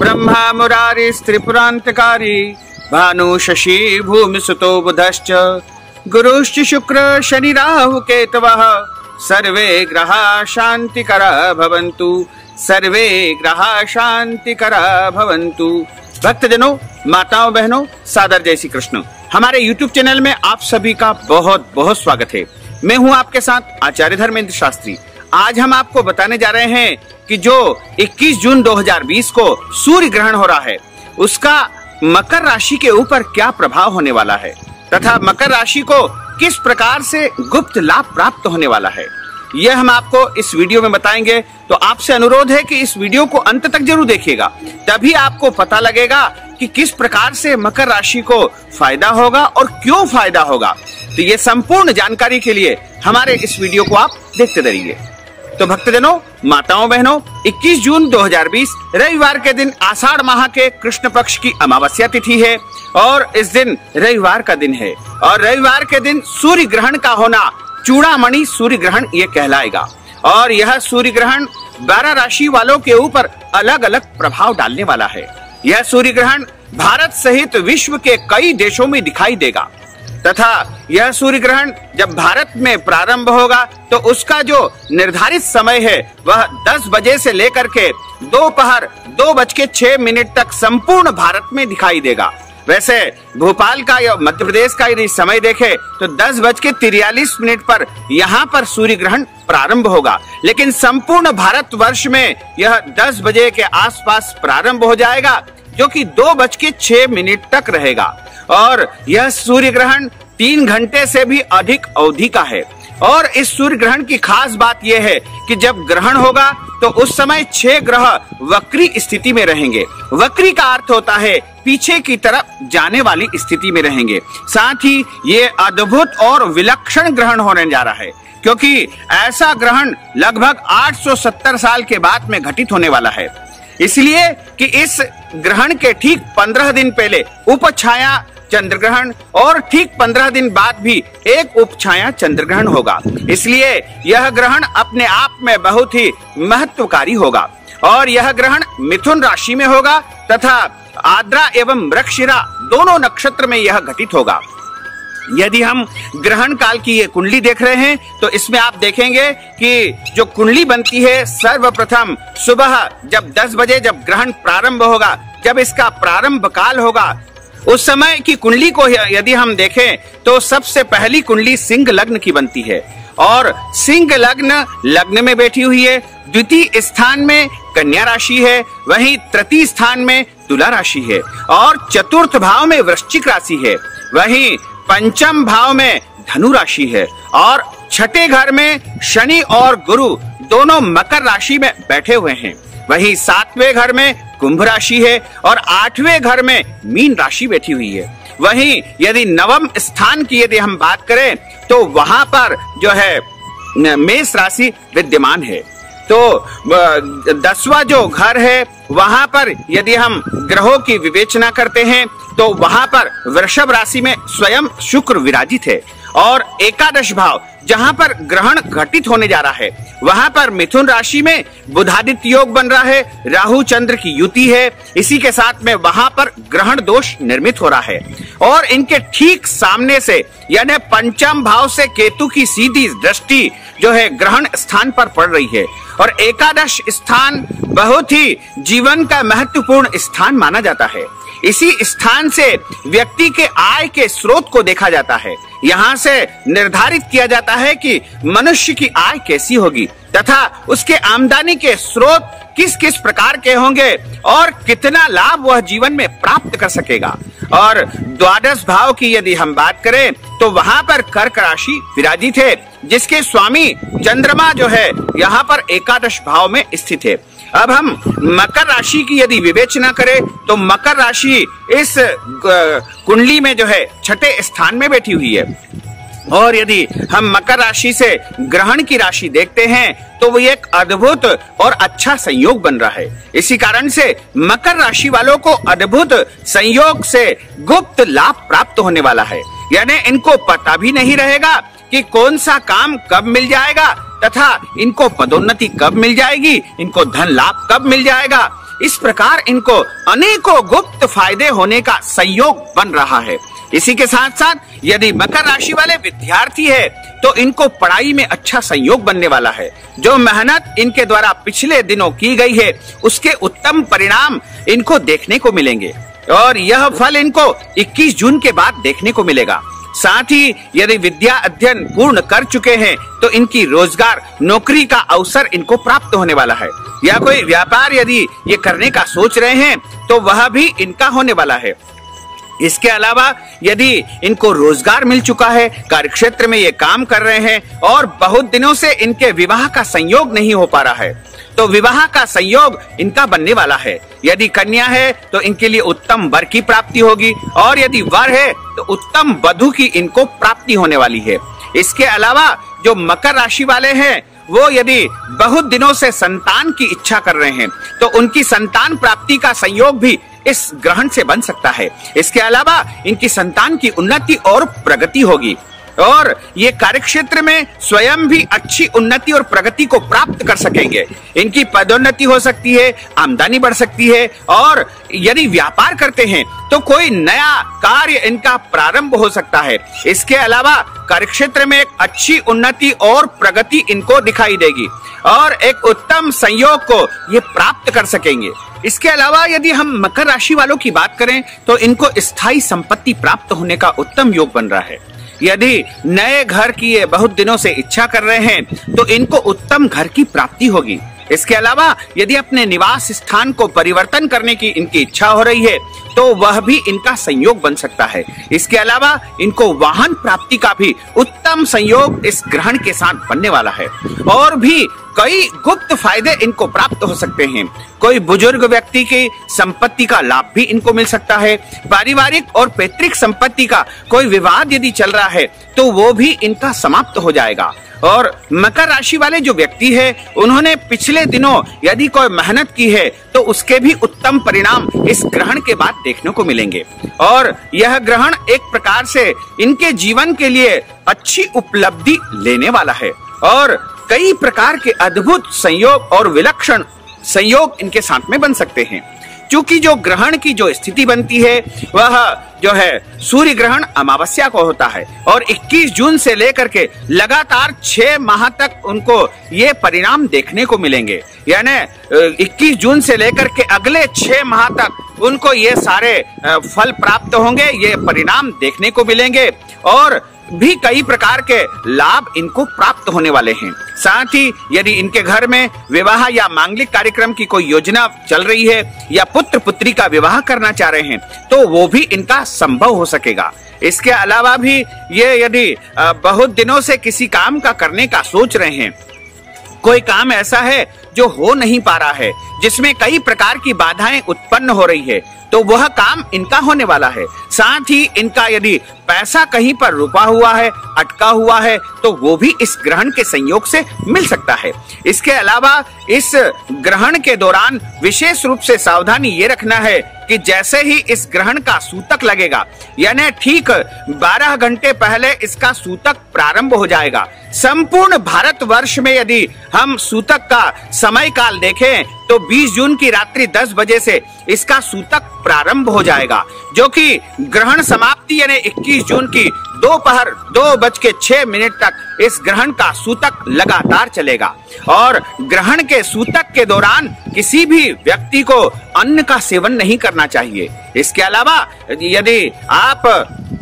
ब्रह्मा मुरारी त्रिपुरांतकारी भानु शशि भूमि सुतो बुधश्च गुरुश्च शुक्र शनि राहु केतवः सर्वे ग्रहा शांतिकरा भवन्तु, सर्वे ग्रहा शांतिकरा भवन्तु। भक्तजनों, माताओं बहनों, सादर जय श्री कृष्ण। हमारे YouTube चैनल में आप सभी का बहुत बहुत स्वागत है। मैं हूं आपके साथ आचार्य धर्मेंद्र शास्त्री। आज हम आपको बताने जा रहे हैं कि जो 21 जून 2020 को सूर्य ग्रहण हो रहा है उसका मकर राशि के ऊपर क्या प्रभाव होने वाला है तथा मकर राशि को किस प्रकार से गुप्त लाभ प्राप्त होने वाला है, यह हम आपको इस वीडियो में बताएंगे। तो आपसे अनुरोध है कि इस वीडियो को अंत तक जरूर देखिएगा, तभी आपको पता लगेगा कि किस प्रकार से मकर राशि को फायदा होगा और क्यों फायदा होगा। तो ये संपूर्ण जानकारी के लिए हमारे इस वीडियो को आप देखते रहिए। तो भक्तजनों, माताओं बहनों, 21 जून 2020 रविवार के दिन आषाढ़ माह के कृष्ण पक्ष की अमावस्या तिथि है और इस दिन रविवार का दिन है और रविवार के दिन सूर्य ग्रहण का होना चूड़ामणि सूर्य ग्रहण ये कहलाएगा। और यह सूर्य ग्रहण 12 राशि वालों के ऊपर अलग अलग प्रभाव डालने वाला है। यह सूर्य ग्रहण भारत सहित विश्व के कई देशों में दिखाई देगा तथा यह सूर्य ग्रहण जब भारत में प्रारंभ होगा तो उसका जो निर्धारित समय है वह 10 बजे से लेकर के दोपहर 2:06 तक संपूर्ण भारत में दिखाई देगा। वैसे भोपाल का या मध्य प्रदेश का यदि समय देखें तो 10:43 पर यहाँ पर सूर्य ग्रहण प्रारंभ होगा, लेकिन संपूर्ण भारत वर्ष में यह 10 बजे के आसपास प्रारंभ हो जाएगा जो कि 2:06 तक रहेगा। और यह सूर्य ग्रहण 3 घंटे से भी अधिक अवधि का है। और इस सूर्य ग्रहण की खास बात यह है कि जब ग्रहण होगा तो उस समय 6 ग्रह वक्री स्थिति में रहेंगे। वक्री का अर्थ होता है पीछे की तरफ जाने वाली स्थिति में रहेंगे। साथ ही ये अद्भुत और विलक्षण ग्रहण होने जा रहा है, क्योंकि ऐसा ग्रहण लगभग 870 साल के बाद में घटित होने वाला है। इसलिए कि इस ग्रहण के ठीक 15 दिन पहले उपछाया चंद्र ग्रहण और ठीक 15 दिन बाद भी एक उपछाया चंद्र ग्रहण होगा। इसलिए यह ग्रहण अपने आप में बहुत ही महत्वकारी होगा। और यह ग्रहण मिथुन राशि में होगा तथा आद्रा एवं मृगशिरा दोनों नक्षत्र में यह घटित होगा। यदि हम ग्रहण काल की ये कुंडली देख रहे हैं तो इसमें आप देखेंगे कि जो कुंडली बनती है सर्वप्रथम सुबह जब 10 बजे जब ग्रहण प्रारंभ होगा, जब इसका प्रारंभ काल होगा, उस समय की कुंडली को यदि हम देखें तो सबसे पहली कुंडली सिंह लग्न की बनती है और सिंह लग्न में बैठी हुई है। द्वितीय स्थान में कन्या राशि है, वहीं तृतीय स्थान में तुला राशि है और चतुर्थ भाव में वृश्चिक राशि है, वहीं पंचम भाव में धनु राशि है और छठे घर में शनि और गुरु दोनों मकर राशि में बैठे हुए हैं। वहीं 7वें घर में कुंभ राशि है और 8वें घर में मीन राशि बैठी हुई है। वहीं यदि नवम स्थान की यदि हम बात करें तो वहां पर जो है मेष राशि विद्यमान है। तो 10वां जो घर है वहां पर यदि हम ग्रहों की विवेचना करते हैं तो वहां पर वृषभ राशि में स्वयं शुक्र विराजित है और एकादश भाव जहां पर ग्रहण घटित होने जा रहा है वहां पर मिथुन राशि में बुधादित्य योग बन रहा है, राहु चंद्र की युति है। इसी के साथ में वहां पर ग्रहण दोष निर्मित हो रहा है और इनके ठीक सामने से यानी पंचम भाव से केतु की सीधी दृष्टि जो है ग्रहण स्थान पर पड़ रही है और एकादश स्थान बहुत ही जीवन का महत्वपूर्ण स्थान माना जाता है। इसी स्थान से व्यक्ति के आय के स्रोत को देखा जाता है। यहाँ से निर्धारित किया जाता है कि मनुष्य की आय कैसी होगी तथा उसके आमदनी के स्रोत किस किस प्रकार के होंगे और कितना लाभ वह जीवन में प्राप्त कर सकेगा। और द्वादश भाव की यदि हम बात करें तो वहां पर कर्क राशि विराजित है, जिसके स्वामी चंद्रमा जो है यहाँ पर एकादश भाव में स्थित है। अब हम मकर राशि की यदि विवेचना करें तो मकर राशि इस कुंडली में जो है छठे स्थान में बैठी हुई है और यदि हम मकर राशि से ग्रहण की राशि देखते हैं तो वो एक अद्भुत और अच्छा संयोग बन रहा है। इसी कारण से मकर राशि वालों को अद्भुत संयोग से गुप्त लाभ प्राप्त होने वाला है। यानी इनको पता भी नहीं रहेगा कि कौन सा काम कब मिल जाएगा तथा इनको पदोन्नति कब मिल जाएगी, इनको धन लाभ कब मिल जाएगा। इस प्रकार इनको अनेकों गुप्त फायदे होने का संयोग बन रहा है। इसी के साथ साथ यदि मकर राशि वाले विद्यार्थी है तो इनको पढ़ाई में अच्छा संयोग बनने वाला है। जो मेहनत इनके द्वारा पिछले दिनों की गई है उसके उत्तम परिणाम इनको देखने को मिलेंगे और यह फल इनको 21 जून के बाद देखने को मिलेगा। साथ ही यदि विद्या अध्ययन पूर्ण कर चुके हैं तो इनकी रोजगार नौकरी का अवसर इनको प्राप्त होने वाला है, या कोई व्यापार यदि ये करने का सोच रहे हैं तो वह भी इनका होने वाला है। इसके अलावा यदि इनको रोजगार मिल चुका है, कार्यक्षेत्र में ये काम कर रहे हैं और बहुत दिनों से इनके विवाह का संयोग नहीं हो पा रहा है तो विवाह का संयोग इनका बनने वाला है। यदि कन्या है तो इनके लिए उत्तम वर की प्राप्ति होगी और यदि वर है तो उत्तम वधू की इनको प्राप्ति होने वाली है। इसके अलावा जो मकर राशि वाले हैं वो यदि बहुत दिनों से संतान की इच्छा कर रहे हैं तो उनकी संतान प्राप्ति का संयोग भी इस ग्रहण से बन सकता है। इसके अलावा इनकी संतान की उन्नति और प्रगति होगी और ये कार्यक्षेत्र में स्वयं भी अच्छी उन्नति और प्रगति को प्राप्त कर सकेंगे। इनकी पदोन्नति हो सकती है, आमदनी बढ़ सकती है और यदि व्यापार करते हैं तो कोई नया कार्य इनका प्रारंभ हो सकता है। इसके अलावा कार्यक्षेत्र में एक अच्छी उन्नति और प्रगति इनको दिखाई देगी और एक उत्तम संयोग को ये प्राप्त कर सकेंगे। इसके अलावा यदि हम मकर राशि वालों की बात करें तो इनको स्थायी संपत्ति प्राप्त होने का उत्तम योग बन रहा है। यदि नए घर की ये बहुत दिनों से इच्छा कर रहे हैं तो इनको उत्तम घर की प्राप्ति होगी। इसके अलावा यदि अपने निवास स्थान को परिवर्तन करने की इनकी इच्छा हो रही है तो वह भी इनका संयोग बन सकता है। इसके अलावा इनको वाहन प्राप्ति का भी उत्तम संयोग इस ग्रहण के साथ बनने वाला है और भी कई गुप्त फायदे इनको प्राप्त हो सकते हैं। कोई बुजुर्ग व्यक्ति की संपत्ति का लाभ भी इनको मिल सकता है। पारिवारिक और पैतृक संपत्ति का कोई विवाद यदि चल रहा है तो वो भी इनका समाप्त हो जाएगा। और मकर राशि वाले जो व्यक्ति है उन्होंने पिछले दिनों यदि कोई मेहनत की है तो उसके भी उत्तम परिणाम इस ग्रहण के बाद देखने को मिलेंगे और यह ग्रहण एक प्रकार से इनके जीवन के लिए अच्छी उपलब्धि लेने वाला है और कई प्रकार के अद्भुत संयोग और विलक्षण संयोग इनके साथ में बन सकते हैं। क्योंकि जो ग्रहण की जो स्थिति बनती है वह जो है सूर्य ग्रहण अमावस्या को होता है और 21 जून से लेकर के लगातार 6 माह तक उनको ये परिणाम देखने को मिलेंगे। यानी 21 जून से लेकर के अगले 6 माह तक उनको ये सारे फल प्राप्त होंगे, ये परिणाम देखने को मिलेंगे और भी कई प्रकार के लाभ इनको प्राप्त होने वाले हैं। साथ ही यदि इनके घर में विवाह या मांगलिक कार्यक्रम की कोई योजना चल रही है या पुत्र पुत्री का विवाह करना चाह रहे हैं तो वो भी इनका संभव हो सकेगा। इसके अलावा भी ये यदि बहुत दिनों से किसी काम का करने का सोच रहे हैं, कोई काम ऐसा है जो हो नहीं पा रहा है, जिसमें कई प्रकार की बाधाएं उत्पन्न हो रही है, तो वह काम इनका होने वाला है। साथ ही इनका यदि पैसा कहीं पर रुका हुआ है, अटका हुआ है, तो वो भी इस ग्रहण के संयोग से मिल सकता है। इसके अलावा इस ग्रहण के दौरान विशेष रूप से सावधानी ये रखना है कि जैसे ही इस ग्रहण का सूतक लगेगा, यानी ठीक 12 घंटे पहले इसका सूतक प्रारंभ हो जाएगा। संपूर्ण भारतवर्ष में यदि हम सूतक का समय काल देखें तो 20 जून की रात्रि 10 बजे से इसका सूतक प्रारंभ हो जाएगा, जो कि ग्रहण समाप्ति यानी 21 जून की दोपहर 2:06 तक इस ग्रहण का सूतक लगातार चलेगा। और ग्रहण के सूतक के दौरान किसी भी व्यक्ति को अन्न का सेवन नहीं करना चाहिए। इसके अलावा यदि आप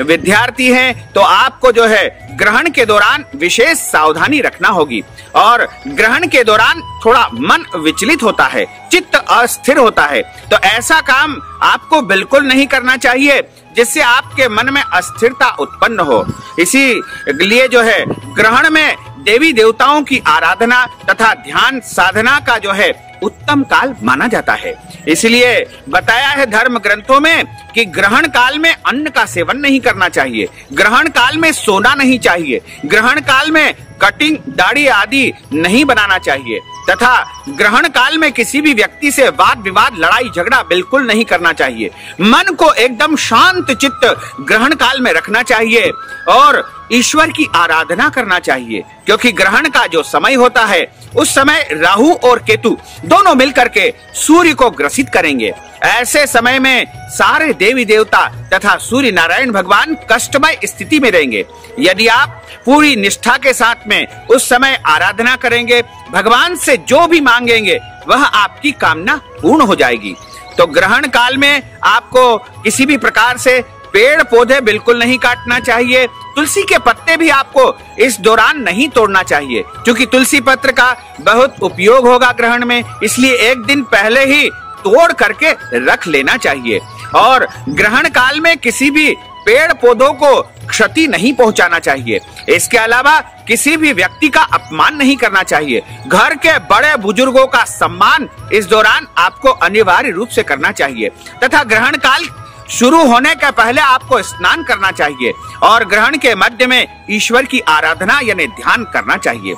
विद्यार्थी हैं तो आपको जो है ग्रहण के दौरान विशेष सावधानी रखना होगी और ग्रहण के दौरान थोड़ा मन विचलित होता है, चित्त अस्थिर होता है, तो ऐसा काम आपको बिल्कुल नहीं करना चाहिए जिससे आपके मन में अस्थिरता उत्पन्न हो। इसी लिए जो है ग्रहण में देवी देवताओं की आराधना तथा ध्यान साधना का जो है उत्तम काल माना जाता है। इसलिए बताया है धर्म ग्रंथों में कि ग्रहण काल में अन्न का सेवन नहीं करना चाहिए, ग्रहण काल में सोना नहीं चाहिए, ग्रहण काल में कटिंग दाढ़ी आदि नहीं बनाना चाहिए तथा ग्रहण काल में किसी भी व्यक्ति से वाद विवाद लड़ाई झगड़ा बिल्कुल नहीं करना चाहिए। मन को एकदम शांत चित्त ग्रहण काल में रखना चाहिए और ईश्वर की आराधना करना चाहिए, क्योंकि ग्रहण का जो समय होता है उस समय राहु और केतु दोनों मिलकर के सूर्य को ग्रसित करेंगे। ऐसे समय में सारे देवी देवता तथा सूर्य नारायण भगवान कष्टमय स्थिति में रहेंगे। यदि आप पूरी निष्ठा के साथ में उस समय आराधना करेंगे, भगवान से जो भी मांगेंगे वह आपकी कामना पूर्ण हो जाएगी। तो ग्रहण काल में आपको किसी भी प्रकार से पेड़ पौधे बिल्कुल नहीं काटना चाहिए। तुलसी के पत्ते भी आपको इस दौरान नहीं तोड़ना चाहिए, क्योंकि तुलसी पत्र का बहुत उपयोग होगा ग्रहण में, इसलिए एक दिन पहले ही तोड़ करके रख लेना चाहिए। और ग्रहण काल में किसी भी पेड़ पौधों को क्षति नहीं पहुंचाना चाहिए। इसके अलावा किसी भी व्यक्ति का अपमान नहीं करना चाहिए। घर के बड़े बुजुर्गों का सम्मान इस दौरान आपको अनिवार्य रूप से करना चाहिए, तथा ग्रहण काल शुरू होने के पहले आपको स्नान करना चाहिए और ग्रहण के मध्य में ईश्वर की आराधना यानी ध्यान करना चाहिए।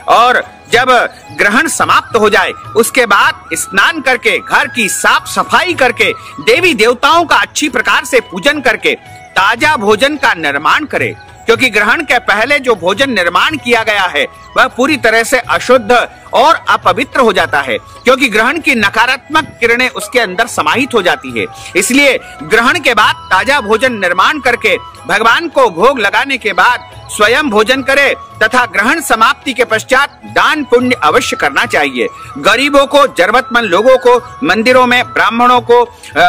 और जब ग्रहण समाप्त हो जाए उसके बाद स्नान करके घर की साफ सफाई करके देवी देवताओं का अच्छी प्रकार से पूजन करके ताजा भोजन का निर्माण करें, क्योंकि ग्रहण के पहले जो भोजन निर्माण किया गया है वह पूरी तरह से अशुद्ध और अपवित्र हो जाता है, क्योंकि ग्रहण की नकारात्मक किरणें उसके अंदर समाहित हो जाती है। इसलिए ग्रहण के बाद ताजा भोजन निर्माण करके भगवान को भोग लगाने के बाद स्वयं भोजन करे तथा ग्रहण समाप्ति के पश्चात दान पुण्य अवश्य करना चाहिए। गरीबों को, जरूरतमंद लोगों को, मंदिरों में ब्राह्मणों को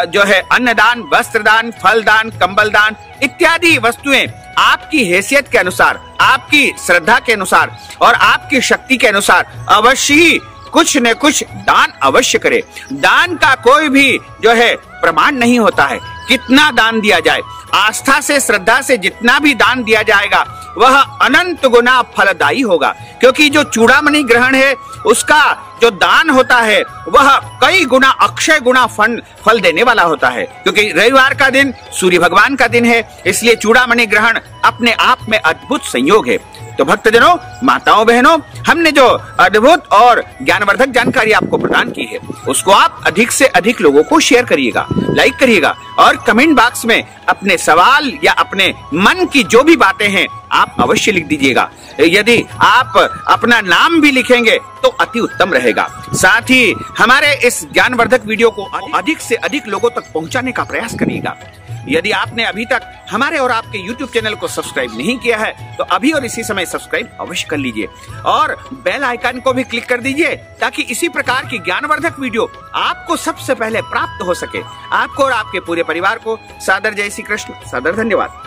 जो है अन्नदान, वस्त्रदान, फलदान, कंबल दान इत्यादि वस्तुएं आपकी हैसियत के अनुसार, आपकी श्रद्धा के अनुसार और आपकी शक्ति के अनुसार अवश्य ही कुछ न कुछ दान अवश्य करे। दान का कोई भी जो है प्रमाण नहीं होता है, कितना दान दिया जाए। आस्था से, श्रद्धा से जितना भी दान दिया जाएगा वह अनंत गुना फलदायी होगा, क्योंकि जो चूड़ामणि ग्रहण है उसका जो दान होता है वह कई गुना, अक्षय गुना फल देने वाला होता है, क्योंकि रविवार का दिन सूर्य भगवान का दिन है। इसलिए चूड़ामणि ग्रहण अपने आप में अद्भुत संयोग है। तो भक्तजनों, माताओं बहनों, हमने जो अद्भुत और ज्ञानवर्धक जानकारी आपको प्रदान की है उसको आप अधिक से अधिक लोगों को शेयर करिएगा, लाइक करिएगा और कमेंट बॉक्स में अपने सवाल या अपने मन की जो भी बातें हैं आप अवश्य लिख दीजिएगा। यदि आप अपना नाम भी लिखेंगे तो अति उत्तम रहेगा। साथ ही हमारे इस ज्ञानवर्धक वीडियो को अधिक से अधिक लोगों तक पहुंचाने का प्रयास करिएगा। यदि आपने अभी तक हमारे और आपके YouTube चैनल को सब्सक्राइब नहीं किया है तो अभी और इसी समय सब्सक्राइब अवश्य कर लीजिए और बेल आइकन को भी क्लिक कर दीजिए, ताकि इसी प्रकार की ज्ञानवर्धक वीडियो आपको सबसे पहले प्राप्त हो सके। आपको और आपके पूरे परिवार को सादर जय श्री कृष्ण, सादर धन्यवाद।